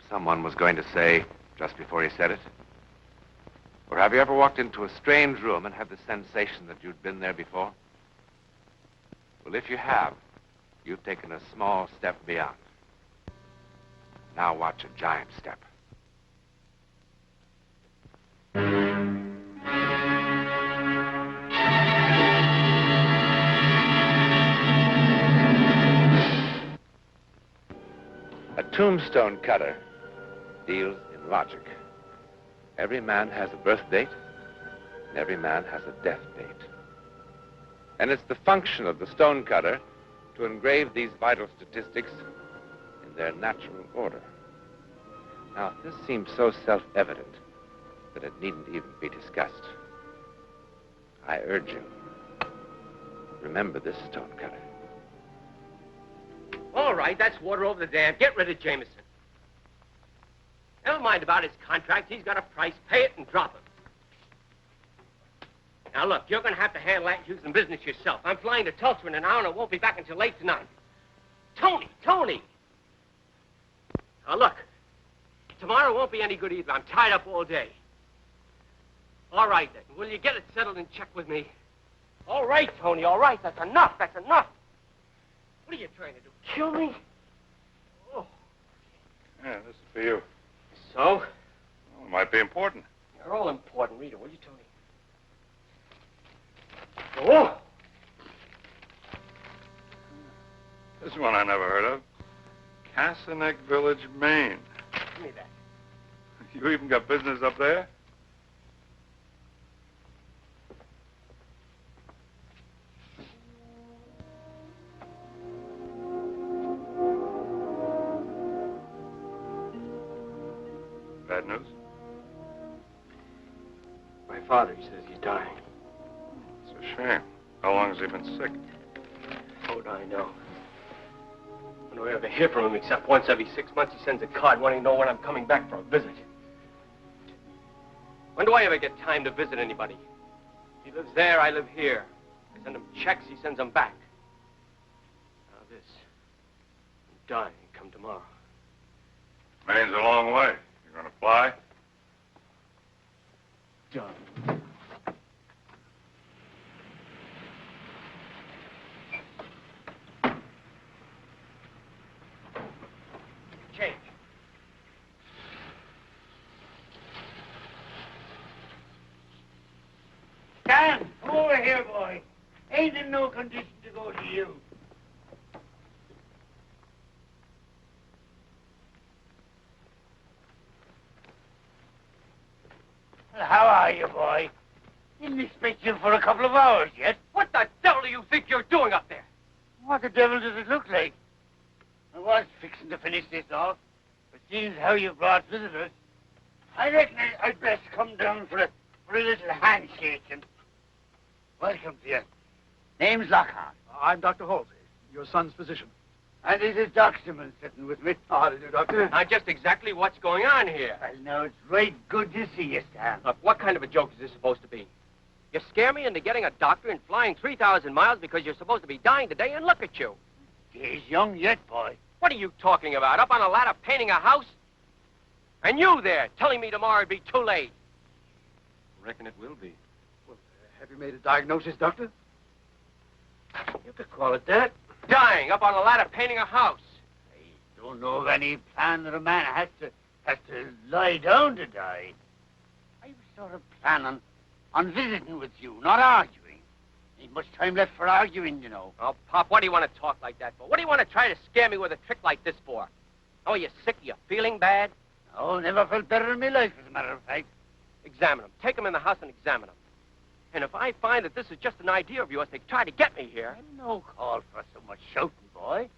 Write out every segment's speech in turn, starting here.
someone was going to say just before he said it? Or have you ever walked into a strange room and had the sensation that you'd been there before? Well, if you have, you've taken a small step beyond. Now watch a giant step. A tombstone cutter deals in logic. Every man has a birth date, and every man has a death date. And it's the function of the stone cutter to engrave these vital statistics in their natural order. Now, this seems so self-evident that it needn't even be discussed. I urge you, remember this stone cutter. All right, that's water over the dam. Get rid of Jameson. Never mind about his contract. He's got a price. Pay it and drop him. Now, look, you're going to have to handle that Houston business yourself. I'm flying to Tulsa in an hour, and I won't be back until late tonight. Tony! Now, look, tomorrow won't be any good either. I'm tied up all day. All right, then. Will you get it settled and check with me? All right, Tony, all right. That's enough. What are you trying to do? Kill me? Oh. Yeah, this is for you. So? Well, it might be important. You're all important. Read it, will you, Tony? Oh! This one I never heard of. Cassaneck Village, Maine. Give me that. You even got business up there? Bad news? My father, he says he's dying. It's a shame. How long has he been sick? How would I know? When do I ever hear from him except once every 6 months he sends a card wanting to know when I'm coming back for a visit. When do I ever get time to visit anybody? He lives there, I live here. I send him checks, he sends them back. Now this. I'm dying, come tomorrow. Maine's a long way. You gonna fly? Done. Change. Dan, come over here, boy. Ain't in no condition to go to you. Well, how are you, boy? Didn't expect you for a couple of hours yet. What the devil do you think you're doing up there? What the devil does it look like? I was fixing to finish this off, but seeing how you brought visitors, I reckon I'd best come down for a little handshake and welcome to you. Name's Lockhart. I'm Dr. Halsey, your son's physician. And this is Doc Simmons sitting with me. How do you do, Doctor? Now, just exactly what's going on here? Well, now, it's right good to see you, Stan. Look, what kind of a joke is this supposed to be? You scare me into getting a doctor and flying 3,000 miles because you're supposed to be dying today, and look at you. He's young yet, boy. What are you talking about? Up on a ladder painting a house? And you there, telling me tomorrow it'd be too late. I reckon it will be. Well, have you made a diagnosis, Doctor? You could call it that. Dying up on a ladder painting a house. I don't know of any plan that a man has to lie down to die. I was sort of planning on visiting with you, not arguing. Ain't much time left for arguing, you know. Oh, Pop, what do you want to talk like that for? What do you want to try to scare me with a trick like this for? Oh, are you sick? Are you feeling bad? Oh, never felt better in my life, as a matter of fact. Examine him. Take him in the house and examine him. And if I find that this is just an idea of yours to try to get me here... No call for so much shouting, boy.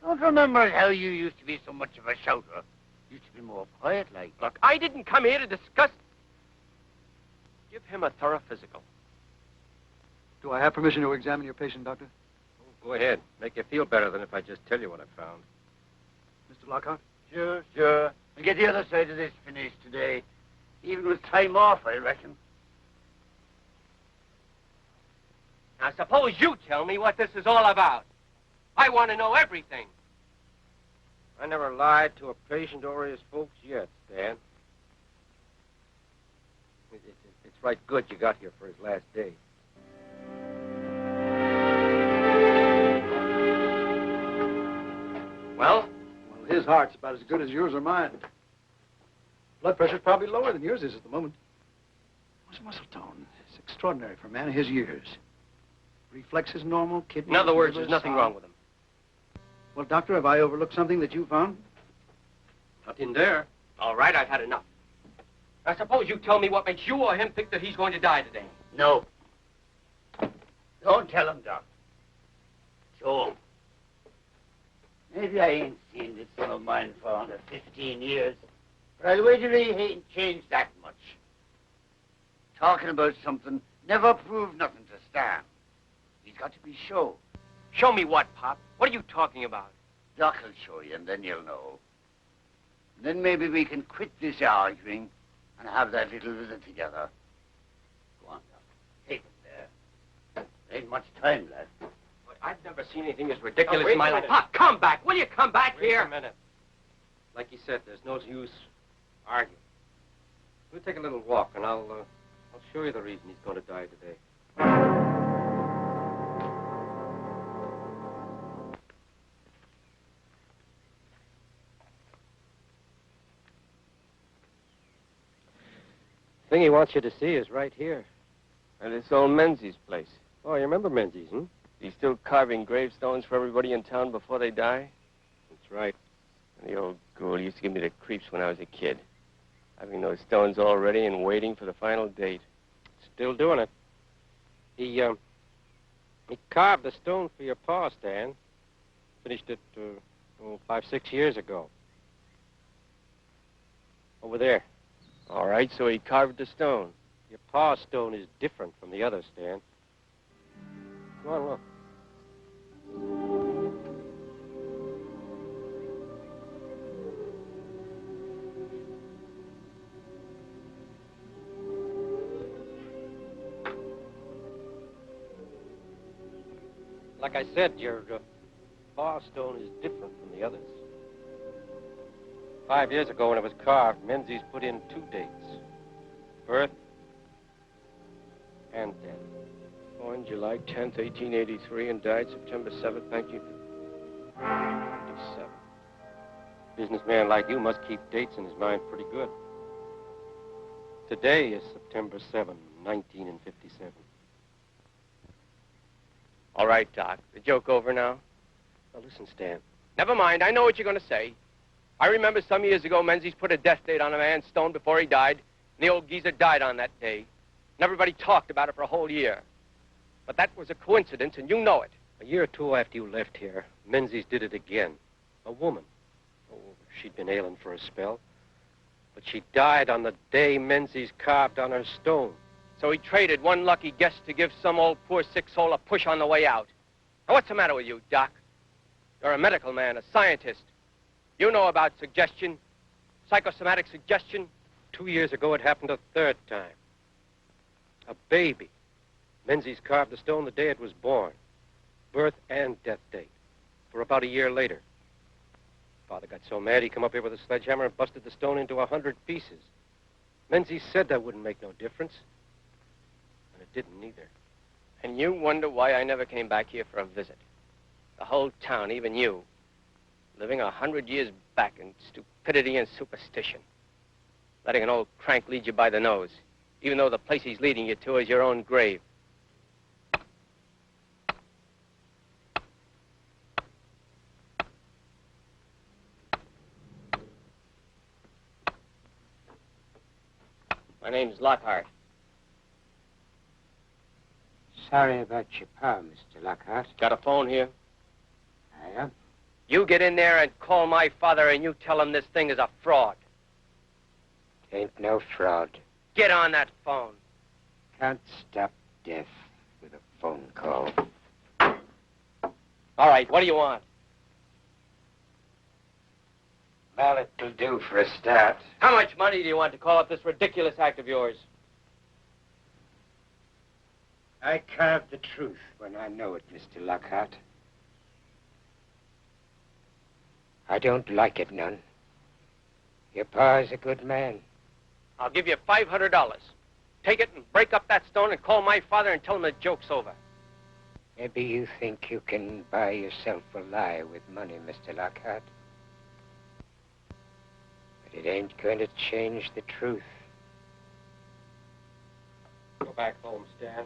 Don't remember how you used to be so much of a shouter. You used to be more quiet like. Look, I didn't come here to discuss... Give him a thorough physical. Do I have permission to examine your patient, Doctor? Go ahead. Make you feel better than if I just tell you what I found. Mr. Lockhart? Sure. We'll get the other side of this finished today. Even with time off, I reckon. Now, suppose you tell me what this is all about. I want to know everything. I never lied to a patient or his folks yet, Stan. It's right good you got here for his last day. Well? Well, his heart's about as good as yours or mine. Blood pressure's probably lower than yours is at the moment. His muscle tone is extraordinary for a man of his years. Reflexes normal, kidneys... In other words, liver, there's nothing sound. wrong with him. Well, doctor, have I overlooked something that you found? Nothing there. All right, I've had enough. I suppose you tell me what makes you or him think that he's going to die today. No. Don't tell him, Doc. Show him. Maybe I ain't seen this son of mine for under 15 years, but I'll wager he ain't changed that much. Talking about something never proved nothing to Stan. He's got to be shown. Show me what, Pop? What are you talking about? Doc will show you, and then you'll know. Then maybe we can quit this arguing and have that little visit together. Go on, Doc. Take it there. There ain't much time left. But I've never seen anything as ridiculous in my life. Pop, come back. Will you come back here? Wait a minute. Like you said, there's no use arguing. We'll take a little walk, and I'll show you the reason he's going to die today. The thing he wants you to see is right here. And it's old Menzies' place. Oh, you remember Menzies, hmm? He's still carving gravestones for everybody in town before they die? That's right. The old ghoul used to give me the creeps when I was a kid. Having those stones all ready and waiting for the final date. Still doing it. He carved the stone for your pa, Stan. Finished it, 5-6 years ago. Over there. All right, so he carved the stone. Your pa's stone is different from the others, Stan. Come on, look. Like I said, your pa's stone is different from the others. 5 years ago, when it was carved, Menzies put in 2 dates. Birth and death. Born July 10th, 1883, and died September 7th, 1957. Businessman like you must keep dates in his mind pretty good. Today is September 7, 1957. All right, Doc. The joke over now? Now, listen, Stan. Never mind. I know what you're going to say. I remember some years ago, Menzies put a death date on a man's stone before he died, and the old geezer died on that day. And everybody talked about it for a whole year. But that was a coincidence, and you know it. A year or two after you left here, Menzies did it again. A woman. Oh, she'd been ailing for a spell. But she died on the day Menzies carved on her stone. So he traded one lucky guess to give some old poor sick soul a push on the way out. Now, what's the matter with you, Doc? You're a medical man, a scientist. You know about suggestion, psychosomatic suggestion. 2 years ago, it happened a third time. A baby. Menzies carved the stone the day it was born. Birth and death date. For about a year later. Father got so mad he come up here with a sledgehammer and busted the stone into 100 pieces. Menzies said that wouldn't make no difference. And it didn't either. And you wonder why I never came back here for a visit. The whole town, even you, living 100 years back in stupidity and superstition. Letting an old crank lead you by the nose, even though the place he's leading you to is your own grave. My name's Lockhart. Sorry about your pa, Mr. Lockhart. Got a phone here? I am. You get in there and call my father and you tell him this thing is a fraud. Ain't no fraud. Get on that phone. Can't stop death with a phone call. All right, what do you want? Well, it'll do for a start. How much money do you want to call up this ridiculous act of yours? I carve the truth when I know it, Mr. Lockhart. I don't like it none. Your pa is a good man. I'll give you $500. Take it and break up that stone and call my father and tell him the joke's over. Maybe you think you can buy yourself a lie with money, Mr. Lockhart. But it ain't going to change the truth. Go back home, Stan.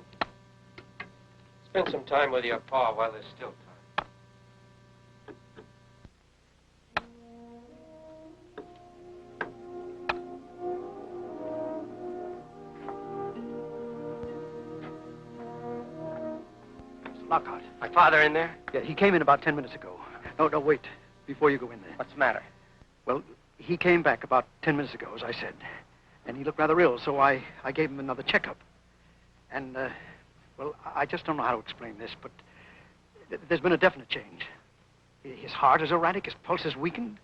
Spend some time with your pa while there's still time. Lockhart. My father in there? Yeah, he came in about 10 minutes ago. No, wait. Before you go in there. What's the matter? Well, he came back about 10 minutes ago, as I said. And he looked rather ill, so I gave him another checkup. And, well, I just don't know how to explain this, but there's been a definite change. His heart is erratic, his pulse is weakened.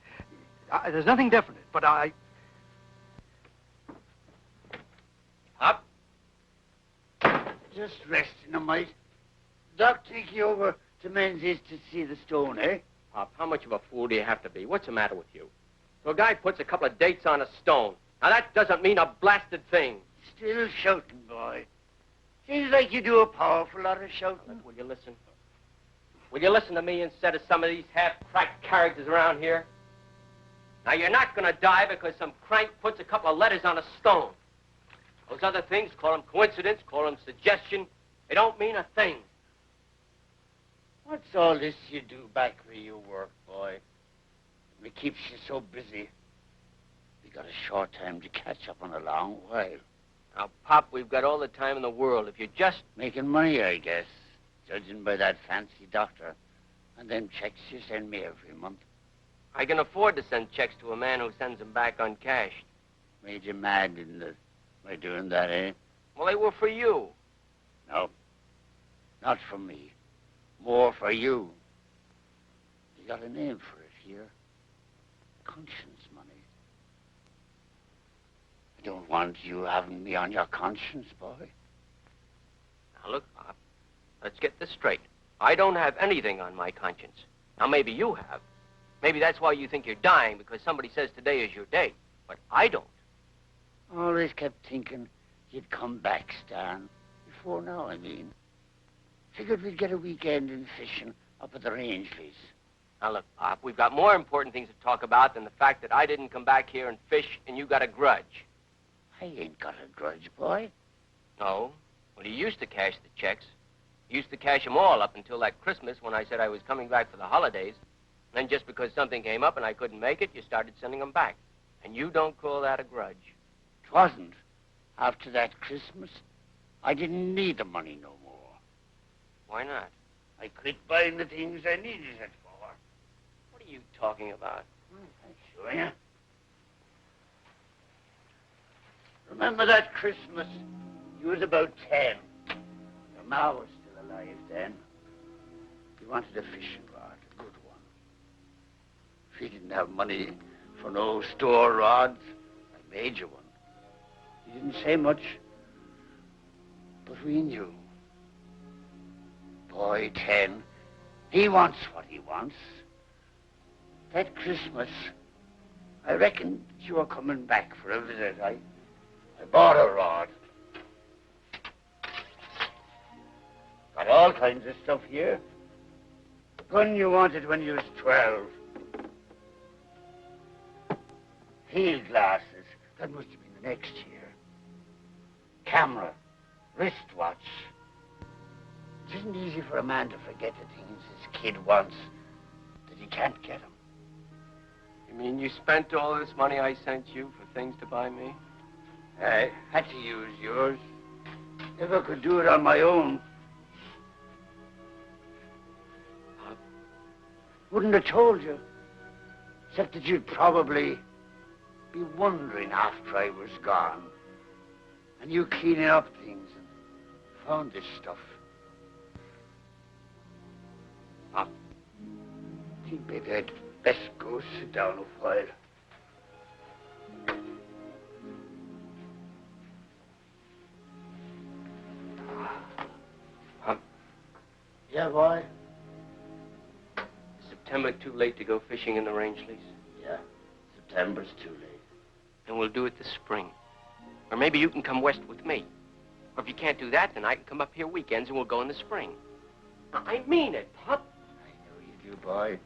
There's nothing definite, but I... Up. Just resting a mite. Doc, take you over to Menzies to see the stone, eh? Pop, how much of a fool do you have to be? What's the matter with you? So a guy puts a couple of dates on a stone. Now, that doesn't mean a blasted thing. Still shouting, boy. Seems like you do a powerful lot of shouting. Will you listen? Will you listen to me instead of some of these half-cracked characters around here? Now, you're not going to die because some crank puts a couple of letters on a stone. Those other things, call them coincidence, call them suggestion. They don't mean a thing. What's all this you do back where you work, boy? It keeps you so busy. We got a short time to catch up on a long while. Now, Pop, we've got all the time in the world. If you just... Making money, I guess, judging by that fancy doctor. And them checks you send me every month. I can afford to send checks to a man who sends them back uncashed. Made you mad, didn't it, by doing that, eh? Well, they were for you. No, not for me. More for you. You got a name for it here. Conscience money. I don't want you having me on your conscience, boy. Now, look, Pop, let's get this straight. I don't have anything on my conscience. Now, maybe you have. Maybe that's why you think you're dying, because somebody says today is your day. But I don't. Always kept thinking you'd come back, Stan. Before now, I mean. Figured we'd get a weekend in fishing up at the Rangeleys. Now, look, Pop, we've got more important things to talk about than the fact that I didn't come back here and fish and you got a grudge. I ain't got a grudge, boy. No. Well, you used to cash the checks. You used to cash them all up until that Christmas when I said I was coming back for the holidays. Then just because something came up and I couldn't make it, you started sending them back. And you don't call that a grudge. 'Twasn't. After that Christmas, I didn't need the money no more. Why not? I quit buying the things I needed it for. What are you talking about? I'll show you. Remember that Christmas? You was about 10. Your ma was still alive then. You wanted a fishing rod, a good one. If you didn't have money for no store rods, I made you one. You didn't say much, but we knew. Boy, 10, he wants what he wants. That Christmas, I reckoned you were coming back for a visit. I bought a rod. Got all kinds of stuff here. The gun you wanted when you was 12. Field glasses. That must have been the next year. Camera. Wristwatch. It isn't easy for a man to forget the things his kid wants that he can't get him. You mean you spent all this money I sent you for things to buy me? I had to use yours. Never could do it on my own. Wouldn't have told you. Except that you'd probably be wondering after I was gone. And you cleaning up things and found this stuff. I think maybe I'd best go sit down a while. Yeah, boy? Is it September too late to go fishing in the Rangeley's? Yeah, September's too late. Then we'll do it this spring. Or maybe you can come west with me. Or if you can't do that, then I can come up here weekends and we'll go in the spring. I mean it, Pop. I know you do, boy.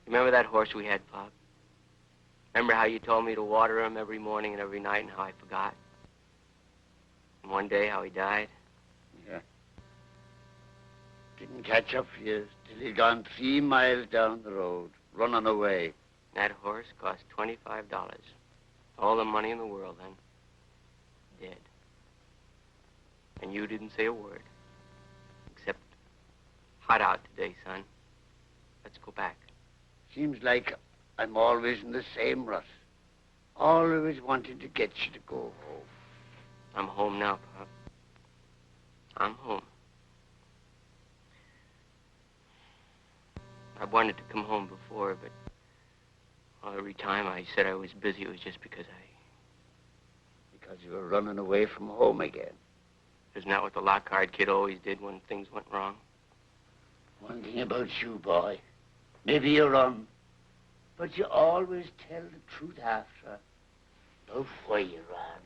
Remember that horse we had, Pop? Remember how you told me to water him every morning and every night and how I forgot? And one day how he died? Yeah. Didn't catch up for you till he'd gone 3 miles down the road, running away. That horse cost $25. All the money in the world, then. Dead. And you didn't say a word. Except, hot out today, son. Let's go back. Seems like I'm always in the same rut. Always wanting to get you to go home. I'm home now, Pop. I'm home. I wanted to come home before, but every time I said I was busy, it was just because Because you were running away from home again. Isn't that what the Lockhart kid always did when things went wrong? One thing about you, boy. Maybe you're wrong, but you always tell the truth after. About why you ran.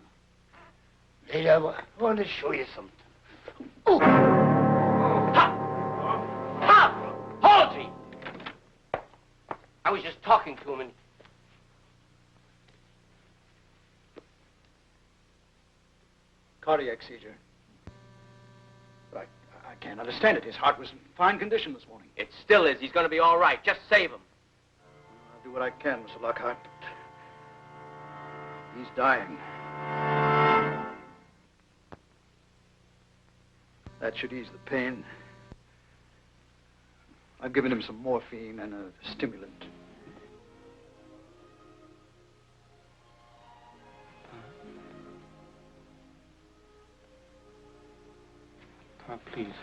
Later, I want to show you something. Oh! Pop! Pop! Halsey! I was just talking to him and... Cardiac seizure. I can't understand it. His heart was in fine condition this morning. It still is. He's going to be all right. Just save him. I'll do what I can, Mr. Lockhart, but he's dying. That should ease the pain. I've given him some morphine and a stimulant. Please.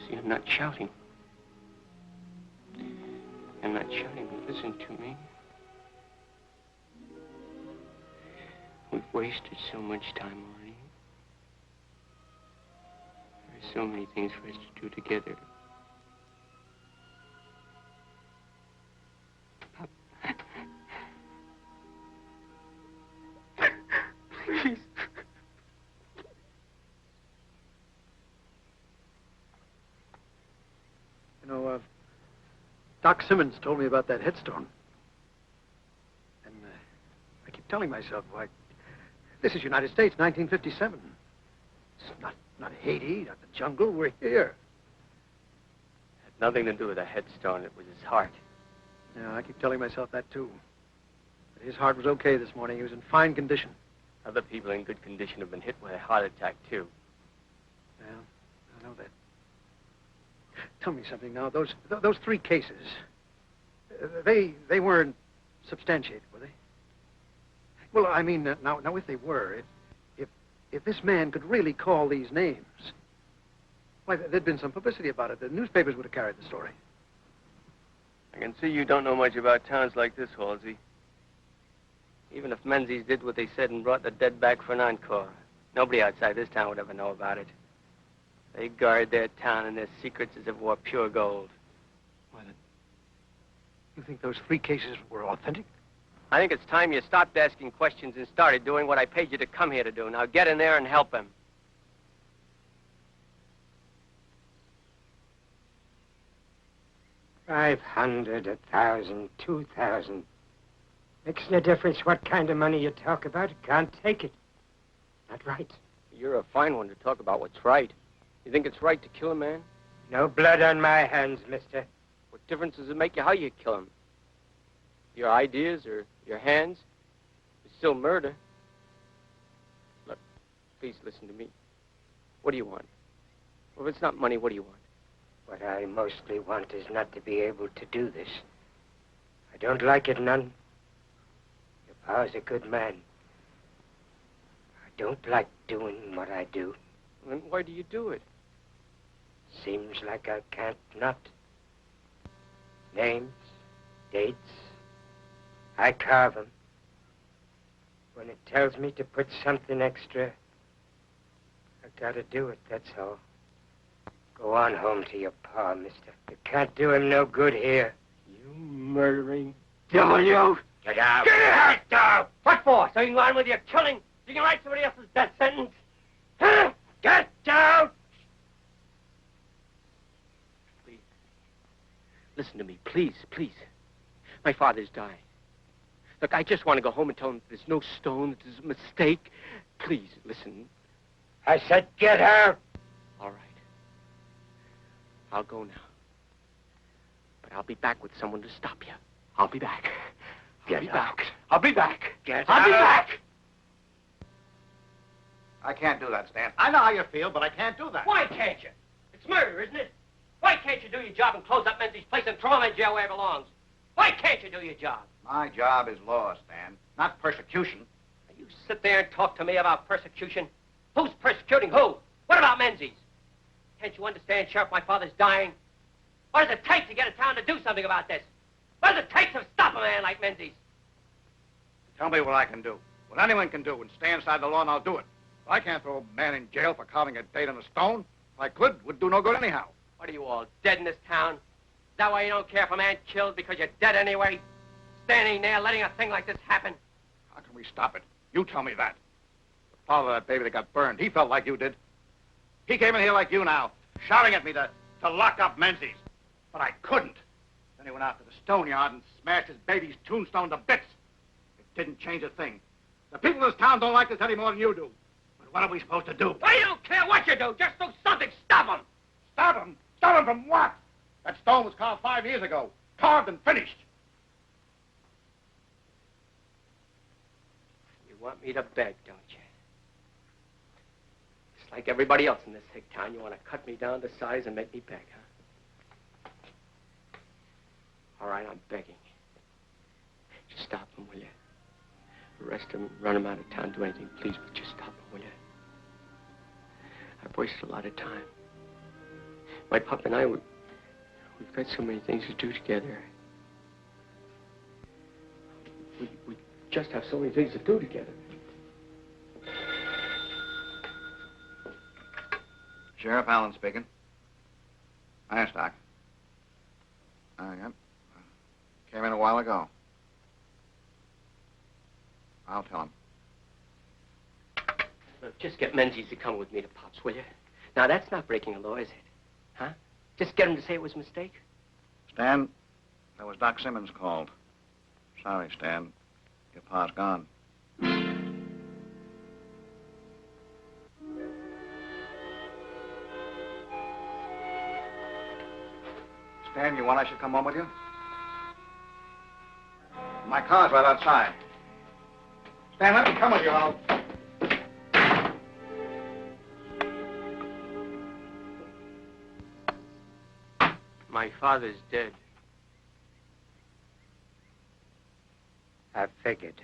See, I'm not shouting. I'm not shouting, but listen to me. We've wasted so much time already. There's so many things for us to do together. Pop. Please. You know, Doc Simmons told me about that headstone. And I keep telling myself, why, this is United States, 1957. It's not Haiti, not the jungle. We're here. Had nothing to do with the headstone. It was his heart. Yeah, I keep telling myself that, too. But his heart was okay this morning. He was in fine condition. Other people in good condition have been hit with a heart attack, too. Yeah, I know that. Tell me something now. Those 3 cases, they weren't substantiated, were they? Well, I mean, now if they were, if this man could really call these names, why, there'd been some publicity about it. The newspapers would have carried the story. I can see you don't know much about towns like this, Halsey. Even if Menzies did what they said and brought the dead back for an encore, nobody outside this town would ever know about it. They guard their town and their secrets as if it were pure gold. Why, then, you think those 3 cases were authentic? I think it's time you stopped asking questions and started doing what I paid you to come here to do. Now get in there and help him. $500, $1,000, $2,000. Makes no difference what kind of money you talk about. Can't take it. Not right. You're a fine one to talk about what's right. You think it's right to kill a man? No blood on my hands, mister. What difference does it make you how you kill him? Your ideas or your hands? It's still murder. Look, please listen to me. What do you want? Well, if it's not money, what do you want? What I mostly want is not to be able to do this. I don't like it none. Your pa's a good man. I don't like doing what I do. Then why do you do it? Seems like I can't not. Names, dates, I carve them. When it tells me to put something extra, I gotta do it, that's all. Go on home to your pa, mister. You can't do him no good here. You murdering devil, you! Get out! Get out! What for? So you can go on with your killing? So you can write somebody else's death sentence? Huh? Get out! Please. Listen to me, please, please. My father's dying. Look, I just want to go home and tell him there's no stone, that there's a mistake. Please, listen. I said get out! All right. I'll go now. But I'll be back with someone to stop you. I'll be back. I'll be back. I'll be back. I'll be back. I can't do that, Stan. I know how you feel, but I can't do that. Why can't you? It's murder, isn't it? Why can't you do your job and close up Menzies' place and throw him in jail where he belongs? Why can't you do your job? My job is law, Stan, not persecution. You sit there and talk to me about persecution. Who's persecuting who? What about Menzies? Can't you understand, Sheriff, my father's dying? What does it take to get a town to do something about this? What does it take to stop a man like Menzies? Tell me what I can do. What anyone can do and stay inside the law, and I'll do it. I can't throw a man in jail for carving a date on a stone. If I could, it would do no good anyhow. What are you all, dead in this town? Is that why you don't care if a man killed because you're dead anyway? Standing there letting a thing like this happen? How can we stop it? You tell me that. The father of that baby that got burned, he felt like you did. He came in here like you now, shouting at me to lock up Menzies. But I couldn't. Then he went out to the stone yard and smashed his baby's tombstone to bits. It didn't change a thing. The people in this town don't like this any more than you do. But what are we supposed to do? I don't care what you do. Just do something. Stop him. Stop him? Stop him from what? That stone was carved 5 years ago. Carved and finished. You want me to beg, don't you? Just like everybody else in this hick town, you want to cut me down to size and make me beg, huh? All right, I'm begging. Just stop him, will you? Arrest him, run him out of town, do anything, please, but just stop him, will you? I've wasted a lot of time. My pup and I, we've got so many things to do together. We just have so many things to do together. Sheriff Allen speaking. Hiya, Doc. Yep. Came in a while ago. I'll tell him. Look, just get Menzies to come with me to Pop's, will you? Now, that's not breaking the law, is it? Huh? Just get him to say it was a mistake? Stan, that was Doc Simmons called. Sorry, Stan. Your pa's gone. Stan, you want I should come home with you? My car's right outside. Stan, let me come with you. My father's dead. I figured.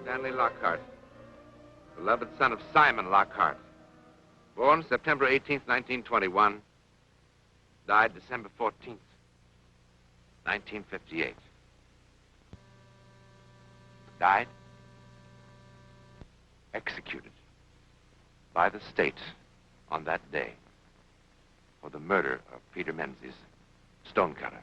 Stanley Lockhart, beloved son of Simon Lockhart, born September 18th, 1921, died December 14th, 1958. Died executed by the state on that day for the murder of Peter Menzies, stonecutter.